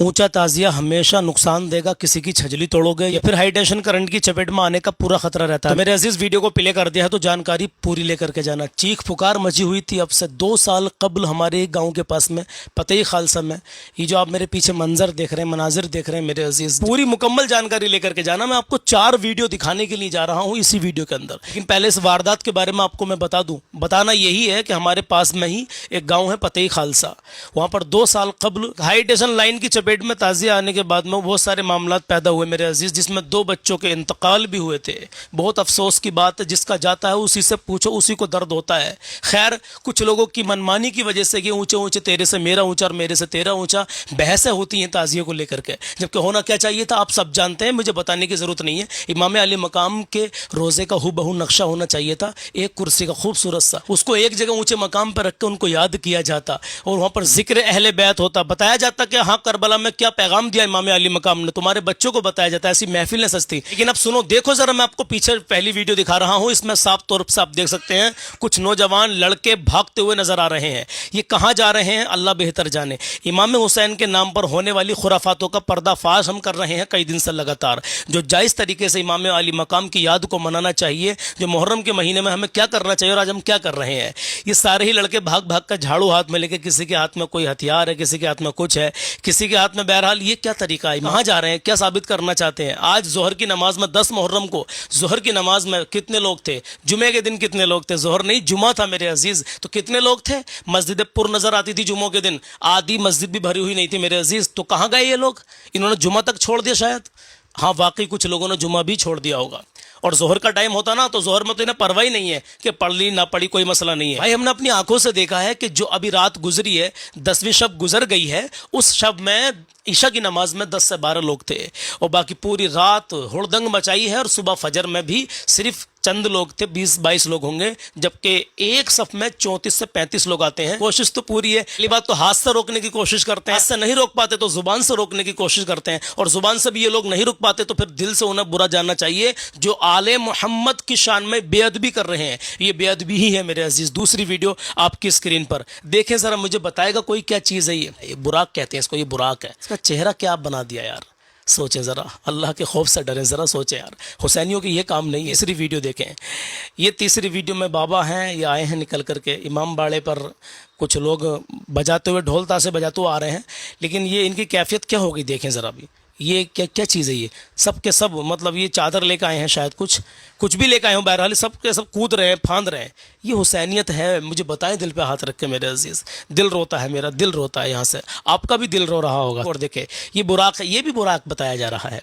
ऊंचा ताजिया हमेशा नुकसान देगा, किसी की छजली तोड़ोगे या फिर हाई टेंशन करंट की चपेट में आने का पूरा खतरा रहता है। तो मेरे अजीज वीडियो को प्ले कर दिया है तो जानकारी पूरी लेकर के जाना। चीख पुकार मची हुई थी अब से 2 साल कबल हमारे गांव के पास में पतई खालसा में। ये जो आप मेरे पीछे मंजर देख रहे हैं, मनाजिर देख रहे हैं मेरे अजीज, पूरी मुकम्मल जानकारी लेकर के जाना। मैं आपको 4 वीडियो दिखाने के लिए जा रहा हूँ इसी वीडियो के अंदर, लेकिन पहले इस वारदात के बारे में आपको मैं बता दूं। बताना यही है कि हमारे पास में ही एक गाँव है पतई खालसा, वहाँ पर 2 साल कबल हाई टेंशन लाइन की चपेट में ताजिया आने के बाद में बहुत सारे मामला पैदा हुए मेरे अजीज, जिसमें 2 बच्चों के इंतकाल भी हुए थे। बहुत अफसोस की बात है, जिसका जाता है उसी से पूछो, उसी को दर्द होता है। खैर, कुछ लोगों की मनमानी की वजह से कि ऊंचे ऊंचे तेरे से मेरा ऊंचा और मेरे से तेरा ऊंचा बहसें होती हैं ताजिए को लेकर के, जबकि होना क्या चाहिए था आप सब जानते हैं, मुझे बताने की जरूरत नहीं है। इमाम अली मकाम के रोजे का हुबहू नक्शा होना चाहिए था, एक कुर्सी का खूबसूरत सा, उसको एक जगह ऊंचे मकाम पर रख के उनको याद किया जाता और वहाँ पर जिक्र अहले बैत होता, बताया जाता कि हाँ करबला में क्या पैगाम दिया इमाम अली मकाम ने, तुम्हारे बच्चों को बताया जाता है। ऐसी महफिलें सजती। लेकिन अब सुनो, देखो जरा, मैं आपको पीछे पहली वीडियो दिखा रहा हूं, इसमें साफ तौर से आप देख सकते हैं कुछ नौजवान लड़के भागते हुए नजर आ रहे हैं। ये कहां जा रहे हैं अल्लाह बेहतर जाने। इमाम हुसैन के नाम पर होने वाली खुराफातों का पर्दाफाश हम कर रहे हैं कई दिन से लगातार। जो जायज तरीके से इमाम अली मकाम की याद को मनाना चाहिए, जो मुहर्रम के महीने में हमें क्या करना चाहिए और आज हम क्या कर रहे हैं। ये सारे ही लड़के भाग भाग कर झाड़ू हाथ में लेके, किसी के हाथ में कोई हथियार है, किसी के हाथ में कुछ है, किसी के हाथ में, बहरहाल ये क्या तरीका है, कहां जा रहे हैं, क्या साबित करना चाहते हैं। आज जोहर की नमाज में 10 मुहर्रम को जोहर की नमाज में कितने लोग थे, जुमे के दिन कितने लोग थे, जोहर नहीं जुमा था मेरे अजीज, तो कितने लोग थे। मस्जिद पुर नजर आती थी जुमों के दिन, आधी मस्जिद भी भरी हुई नहीं थी मेरे अजीज। तो कहां गए ये लोग, इन्होंने जुमा तक छोड़ दिया शायद। हाँ वाकई कुछ लोगों ने जुमा भी छोड़ दिया होगा। और जोहर का टाइम होता ना, तो जोहर में तो इन्हें परवाही नहीं है कि पढ़ ली ना पढ़ी, कोई मसला नहीं है। भाई हमने अपनी आंखों से देखा है कि जो अभी रात गुजरी है, 10वीं शब गुजर गई है, उस शब में ईशा की नमाज में 10 से 12 लोग थे और बाकी पूरी रात हुड़दंग मचाई है। और सुबह फजर में भी सिर्फ चंद लोग थे, 20-22 लोग होंगे, जबकि एक सफ में 34 से 35 लोग आते हैं। कोशिश तो पूरी है। पहली बात तो हाथ से रोकने की कोशिश करते हैं, हाथ से नहीं रोक पाते तो जुबान से रोकने की कोशिश करते हैं, और जुबान से भी ये लोग नहीं रोक पाते तो फिर दिल से उन्हें बुरा जानना चाहिए जो आले मोहम्मद की शान में बेअदबी कर रहे हैं। ये बेअदबी ही है मेरे अजीज। दूसरी वीडियो आपकी स्क्रीन पर देखें जरा, मुझे बताएगा कोई क्या चीज़ है। ये बुराक कहते हैं इसको, ये बुराक है। इसका चेहरा क्या बना दिया यार, सोचें ज़रा, अल्लाह के खौफ से डरें, ज़रा सोचें यार। हुसैनियों की ये काम नहीं है। तीसरी वीडियो देखें, ये तीसरी वीडियो में बाबा हैं, ये आए हैं निकल करके इमाम बाड़े पर, कुछ लोग बजाते हुए ढोल ताशे बजाते हुए आ रहे हैं, लेकिन ये इनकी कैफियत क्या होगी देखें ज़रा भी। ये क्या क्या चीज़ है, ये सब के सब, मतलब ये चादर लेकर आए हैं शायद, कुछ भी लेकर आए हो, बहरहाल सब के सब कूद रहे हैं, फांद रहे हैं। ये हुसैनियत है, मुझे बताएं दिल पे हाथ रख के मेरे अजीज़। दिल रोता है, मेरा दिल रोता है यहाँ से, आपका भी दिल रो रहा होगा। और देखे ये बुराक है, ये भी बुराक बताया जा रहा है।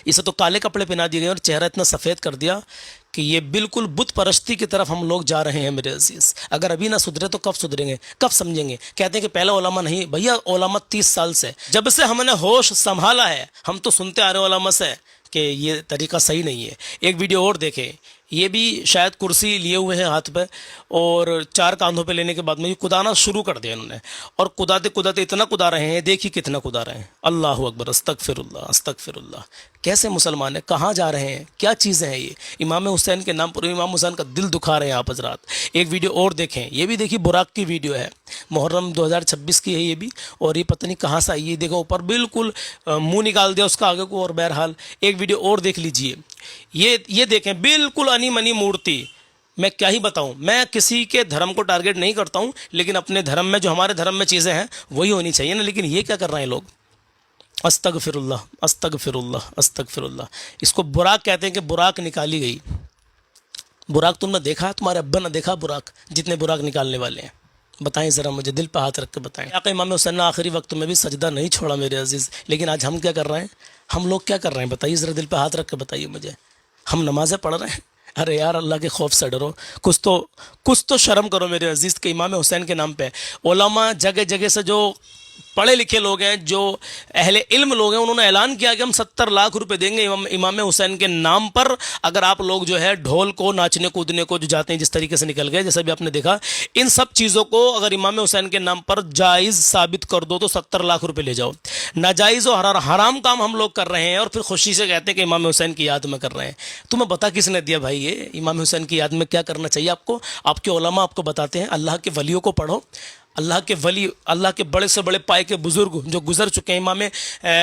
इसे तो काले कपड़े पहना दिए गए और चेहरा इतना सफ़ेद कर दिया कि ये बिल्कुल बुत परस्ती की तरफ हम लोग जा रहे हैं मेरे अजीज़। अगर अभी ना सुधरे तो कब सुधरेंगे, कब समझेंगे। कहते हैं कि पहला उलमा नहीं, भैया उलमा 30 साल से, जब से हमने होश संभाला है, हम तो सुनते आ रहे उलमा से कि ये तरीका सही नहीं है। एक वीडियो और देखें, ये भी शायद कुर्सी लिए हुए हैं हाथ पे और 4 कांधों पे लेने के बाद में ये कुदाना शुरू कर दिया इन्होंने, और कुदाते कुदाते इतना कुदा रहे हैं, देखिए कितना कुदा रहे हैं। अल्लाह अकबर, अस्तगफिरुल्लाह अस्तगफिरुल्लाह। कैसे मुसलमान है, कहाँ जा रहे हैं, क्या चीज़ें हैं ये। इमाम हुसैन के नाम पर इमाम हुसैन का दिल दुखा रहे हैं आप हजरात। एक वीडियो और देखें, ये भी देखिए बुराक की वीडियो है, मुहर्रम 2026 की है ये भी, और ये पता नहीं कहाँ से आई है। देखो ऊपर बिल्कुल मुँह निकाल दिया उसका आगे को। और बहरहाल एक वीडियो और देख लीजिए, ये देखें बिल्कुल अनी मनी मूर्ति। मैं क्या ही बताऊं, मैं किसी के धर्म को टारगेट नहीं करता हूं, लेकिन अपने धर्म में जो हमारे धर्म में चीज़ें हैं वही होनी चाहिए ना। लेकिन ये क्या कर रहे हैं लोग, अस्तगफिरुल्लाह अस्तगफिरुल्लाह अस्तगफिरुल्लाह। इसको बुराक कहते हैं कि बुराक निकाली गई। बुराक तुमने देखा, तुम्हारे अब्बा ने देखा बुराक, जितने बुराक निकालने वाले हैं। बताएं ज़रा, मुझे दिल पर हाथ रख के बताएं। आक़ा इमाम हुसैन ने आखिरी वक्त में भी सजदा नहीं छोड़ा मेरे अजीज़, लेकिन आज हम क्या कर रहे हैं, हम लोग क्या कर रहे हैं बताइए ज़रा, दिल पे हाथ रख के बताइए मुझे। हम नमाज़ें पढ़ रहे हैं, अरे यार अल्लाह के खौफ से डरो, कुछ तो शर्म करो मेरे अजीज़ के इमाम हुसैन के नाम पे। उलमा जगह जगह से जो पढ़े लिखे लोग हैं, जो अहले इल्म लोग हैं, उन्होंने ऐलान किया कि हम 70 लाख रुपए देंगे इमाम हुसैन के नाम पर अगर आप लोग जो है ढोल को, नाचने कूदने को जो जाते हैं, जिस तरीके से निकल गए, जैसा भी आपने देखा, इन सब चीज़ों को अगर इमाम हुसैन के नाम पर जायज़ साबित कर दो तो 70 लाख रुपए ले जाओ। नाजायज़ और हराम काम हम लोग कर रहे हैं और फिर खुशी से कहते हैं कि इमाम हुसैन की याद में कर रहे हैं। तुम्हें बता किसने दिया भाई ये इमाम हुसैन की याद में क्या करना चाहिए आपको? आपके उलमा आपको बताते हैं। अल्लाह के वलियों को पढ़ो, اللہ کے ولی, اللہ کے بڑے سے بڑے پائے کے بزرگ جو گزر چکے ہیں, امام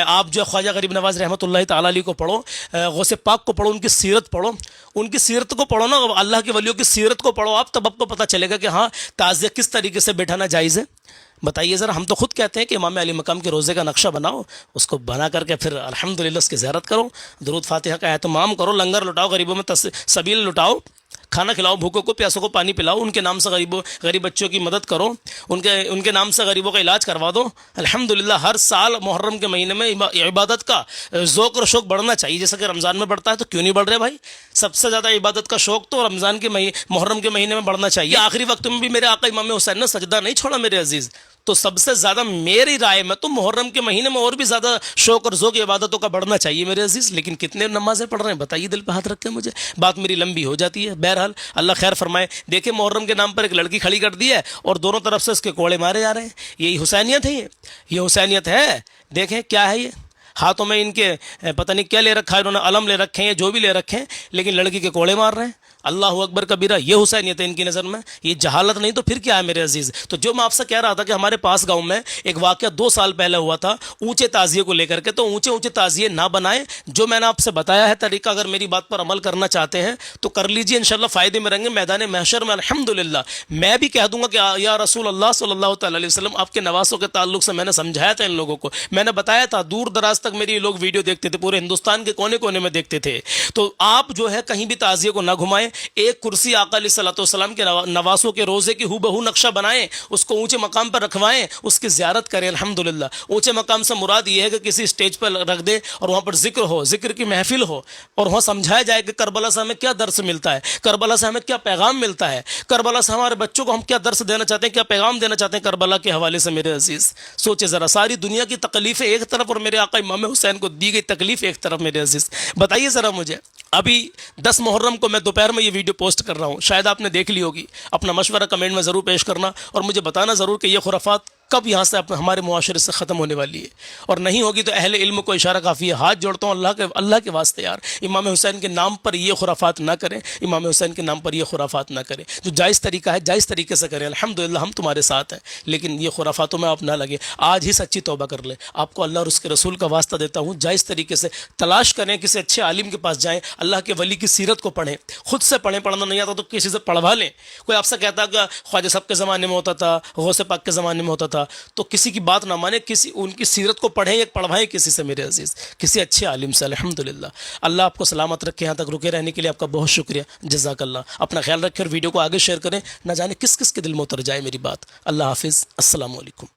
آپ جو خواجہ غریب نواز رحمۃ اللہ تعالیٰ علیہ کو پڑھو, غوث پاک کو پڑھو, ان کی سیرت پڑھو, ان کی سیرت کو پڑھو نا, اللہ کے ولیوں کی سیرت کو پڑھو آپ, تب آپ کو پتہ چلے گا کہ ہاں تعزیہ کس طریقے سے بیٹھانا جائز ہے. بتائیے ذرا, ہم تو خود کہتے ہیں کہ امام علی مقام کے روزے کا نقشہ بناؤ, اس کو بنا کر کے پھر الحمدللہ اس کی زیارت کرو, درود فاتحہ کا اہتمام کرو, لنگر لٹاؤ, غریبوں میں سبیل لٹاؤ, کھانا کھلاؤ, بھوکوں کو پیاسوں کو پانی پلاؤ, ان کے نام سے غریب بچوں کی مدد کرو, ان کے نام سے غریبوں کا علاج کروا دو. الحمدللہ ہر سال محرم کے مہینے میں عبادت کا ذوق اور شوق بڑھنا چاہیے, جیسا کہ رمضان میں بڑھتا ہے, تو کیوں نہیں بڑھ رہے بھائی؟ سب سے زیادہ عبادت کا شوق تو رمضان کے محرم کے مہینے میں بڑھنا چاہیے. آخری وقت میں بھی میرے آقا امام حسین نے سجدہ نہیں چھوڑا میرے عزیز. تو سب سے زیادہ میری رائے میں تو محرم کے مہینے میں اور بھی زیادہ شوق اور ذوق عبادتوں کا بڑھنا چاہیے میرے عزیز. لیکن کتنے نمازیں پڑھ رہے ہیں بتائیے, دل پہ ہاتھ رکھ کے مجھے, بات میری لمبی ہو جاتی ہے. بہرحال اللہ خیر فرمائے. دیکھیں محرم کے نام پر ایک لڑکی کھڑی کر دی ہے اور دونوں طرف سے اس کے کوڑے مارے جا رہے ہیں. یہی حسینیت ہے, یہ حسینیت ہے. دیکھیں کیا ہے, یہ ہاتھوں میں ان کے پتہ نہیں کیا لے رکھا ہے, انہوں نے علم لے رکھے ہیں, جو بھی لے رکھے ہیں, لیکن لڑکی کے کوڑے مار رہے ہیں. اللہ اکبر کبیرہ, یہ حسینیت ہے ان کی نظر میں. یہ جہالت نہیں تو پھر کیا ہے میرے عزیز؟ تو جو میں آپ سے کہہ رہا تھا کہ ہمارے پاس گاؤں میں ایک واقعہ 2 سال پہلے ہوا تھا اونچے تعزیے کو لے کر کے, تو اونچے تعزیے نہ بنائیں. جو میں نے آپ سے بتایا ہے طریقہ, اگر میری بات پر عمل کرنا چاہتے ہیں تو کر لیجئے, انشاءاللہ فائدے میں رہیں گے میدان محشر میں. الحمدللہ میں بھی کہہ دوں گا کہ یا رسول اللہ صلی اللہ تعالی علیہ وسلم, آپ کے نواسوں کے تعلق سے میں نے سمجھایا تھا ان لوگوں کو, میں نے بتایا تھا, دور دراز تک میری لوگ ویڈیو دیکھتے تھے, پورے ہندوستان کے کونے کونے میں دیکھتے تھے. تو آپ جو ہے کہیں بھی تعزیے کو نہ گھمائیں. ایک کرسی آقا علیہ الصلوۃ والسلام کے نواسوں کے روزے کی ہو بہو نقشہ بنائیں, اس کو اونچے مقام پر رکھوائیں, اس کی زیارت کریں. الحمدللہ اونچے مقام سے مراد یہ ہے کہ کسی اسٹیج پر رکھ دیں اور وہاں پر ذکر ہو, ذکر کی محفل ہو, اور وہاں سمجھایا جائے کہ کربلا سے ہمیں کیا درس ملتا ہے, کربلا سے ہمیں کیا پیغام ملتا ہے, کربلا سے ہمارے بچوں کو ہم کیا درس دینا چاہتے ہیں, کیا پیغام دینا چاہتے ہیں کربلا کے حوالے سے. میرے عزیز سوچے ذرا, ساری دنیا کی تکلیفیں ایک طرف اور میرے آقا امام حسین کو دی گئی تکلیف ایک طرف. میرے عزیز بتائیے ذرا مجھے, ابھی 10 محرم کو میں دوپہر میں یہ ویڈیو پوسٹ کر رہا ہوں, شاید آپ نے دیکھ لی ہوگی. اپنا مشورہ کمنٹ میں ضرور پیش کرنا اور مجھے بتانا ضرور کہ یہ خرافات کب یہاں سے ہمارے معاشرے سے ختم ہونے والی ہے, اور نہیں ہوگی تو اہل علم کو اشارہ کافی ہے. ہاتھ جوڑتا ہوں اللہ کے واسطے یار, امام حسین کے نام پر یہ خرافات نہ کریں, امام حسین کے نام پر یہ خرافات نہ کریں. جو جائز طریقہ ہے جائز طریقے سے کریں. الحمدللہ ہم تمہارے ساتھ ہیں, لیکن یہ خرافاتوں میں آپ نہ لگے. آج ہی سچی توبہ کر لیں. آپ کو اللہ اور اس کے رسول کا واسطہ دیتا ہوں, جائز طریقے سے تلاش کریں, کسی اچھے عالم کے پاس جائیں, اللہ کے ولی کی سیرت کو پڑھیں, خود سے پڑھیں, پڑھنا نہیں آتا تو کسی سے پڑھوا لیں. کوئی آپ سے کہتا کہ خواجہ صاحب کے زمانے میں ہوتا تھا, غوث پاک کے زمانے میں ہوتا تھا, تو کسی کی بات نہ مانے, ان کی سیرت کو پڑھیں یا پڑھوائیں کسی سے میرے عزیز, کسی اچھے عالم سے. الحمدللہ اللہ آپ کو سلامت رکھے, یہاں تک رکے رہنے کے لیے آپ کا بہت شکریہ, جزاک اللہ. اپنا خیال رکھیں اور ویڈیو کو آگے شیئر کریں, نہ جانے کس کس کے دل میں اتر جائے میری بات. اللہ حافظ, السلام علیکم.